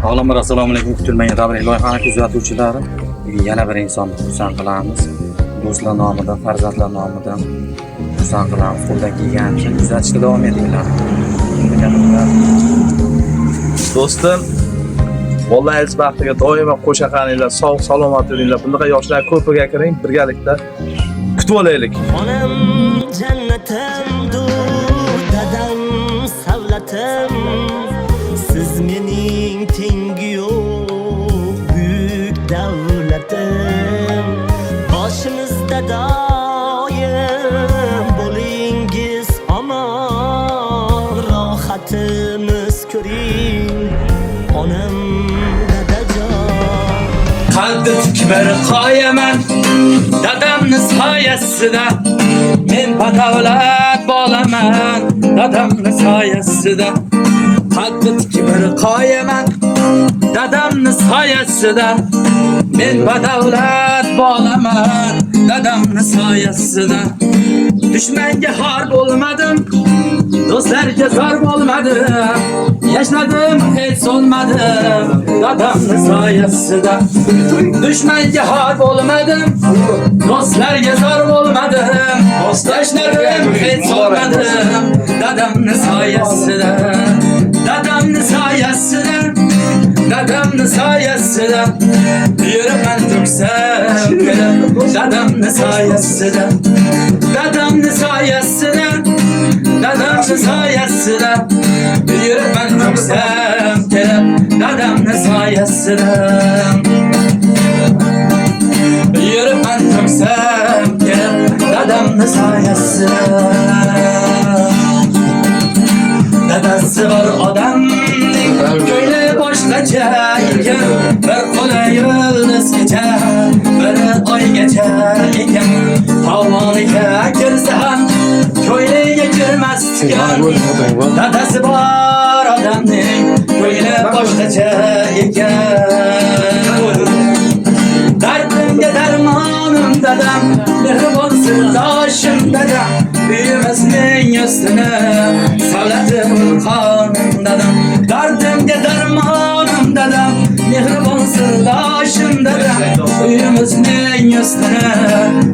Avvalambor assalomu alaykum kutilmagan davriy loyihani kuzatuvchilari. Yana bir insonni xursand qilamiz. Do'stlar nomidan, farzandlar nomidan xursand qilamiz. Qo'ldan kelganicha kuzatishga davom etinglar. Do'stim, Vallahingiz baxtiga doimo qo'sha qaninglar, sog' salomat bo'linglar. Bunday yoshlar ko'piga kiring, birgalikda kutib olaylik. Onam jannatimdur, dadam savlatim. Siz mening tengi yo'q buyuk davlatim. Boshimizda doim bo'lingiz omon, rohatimiz ko'ring. Onam dadajon. Qalbi tikbir qoyaman dadamni soyasida, men badavlat bo'laman dadamni soyasida. Qalbi tikbir qoyaman dadamni soyasida, men badavlat bo'laman dadamni soyasida. Dushmanga xor bo'lmadim, do'stlarga zor bo'lmadim, yashnadim hech so'nmadim dadamni soyasida. Dushmanga xor bo'lmadim, do'stlarga zor bo'lmadim, yashnadim hech so'nmadim dadamni soyasida. Dadamni soyasida, dadamni soyasida yuraman to'ksam kelib, dadamni soyasida, dadamni soyasida, dadamni soyasida yuraman to'ksam kelib, dadamni soyasida yuraman to'ksam kelib, dadamni soyasida. Dadasi bor odamning ko'ngli boshqacha ekan, bir qo'li yulduzgacha, biri oygacha ekan. Havoniga kirsa ham ko'ngliga kirmas ekan. Dadasi bor odamning ko'ngli boshqacha ekan. Dardimga darmonim dadam, mehribon sirdoshim dadam, uyimizning ustini savlati vulqonim dadam. Dardimga darmonim dadam, mehribon sirdoshim dadam, uyimizning ustini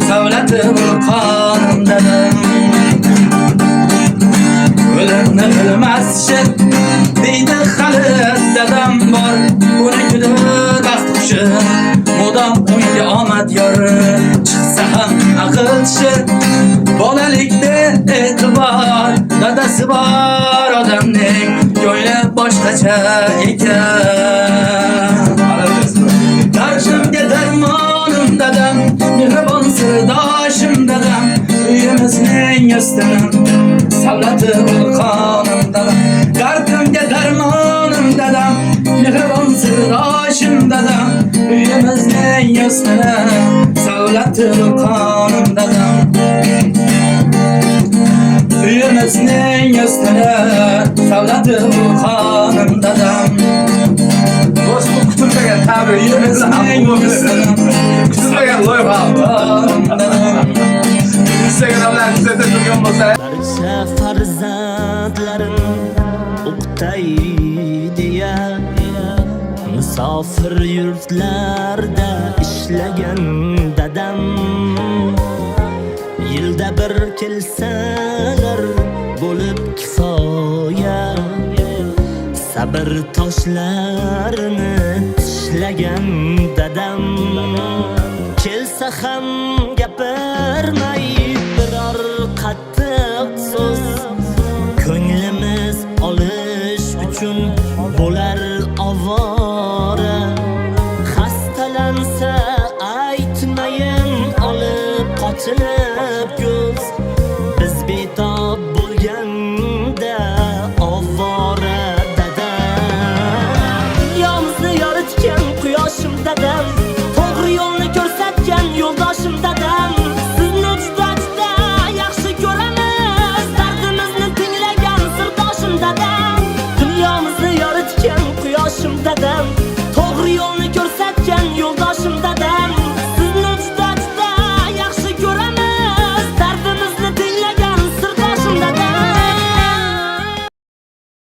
savlati vulqonim dadam. O'limni bilmas shit deydi hali dadam bor, uni kulib baxt qushi mudom unga omad yor. Chiqsa ham aql tishi bolalikda e'tibor, dadasi bor odamning ko'ngli boshqacha ekan. Dardimga darmonim dadam, mehribon sirdoshim dadam, uyimizning ustini savlati vulqonim dadam. Dardimga darmonim dadam, mehribon sirdoshim dadam, uyimizning ustini savlati vulqonim dadam. Uyimizning ustini savlati vulqonim dadam. Do'st, bu kutilmagan tabrik, uyimizning ustini kutilmagan loyiha. Instagramdan kuzatib turgan bo'lsa, Barcha farzandlarim o'qitay deya, musofir yurtlarda ishlagan dadam. Yilda bir kelsalar bo'lib kifoya, sabr toshlarini tishlagan dadam. Kelsa ham gapirmay biror qattiq so'z, ko'nglimiz olish uchun bo'lar ovora. Xastalansa aytmayin olib qochilib ko'z, biz betob bo'lganda ovora dadam. Dunyomizni yoritgan quyoshim dadam, to'g'ri yo'lni ko'rsatgan yo'ldoshim dadam. Sizni juda yaxshi ko'ramiz, dardimizni tinglagan sirdoshim dadam. Dunyomizni yoritgan quyoshim dadam,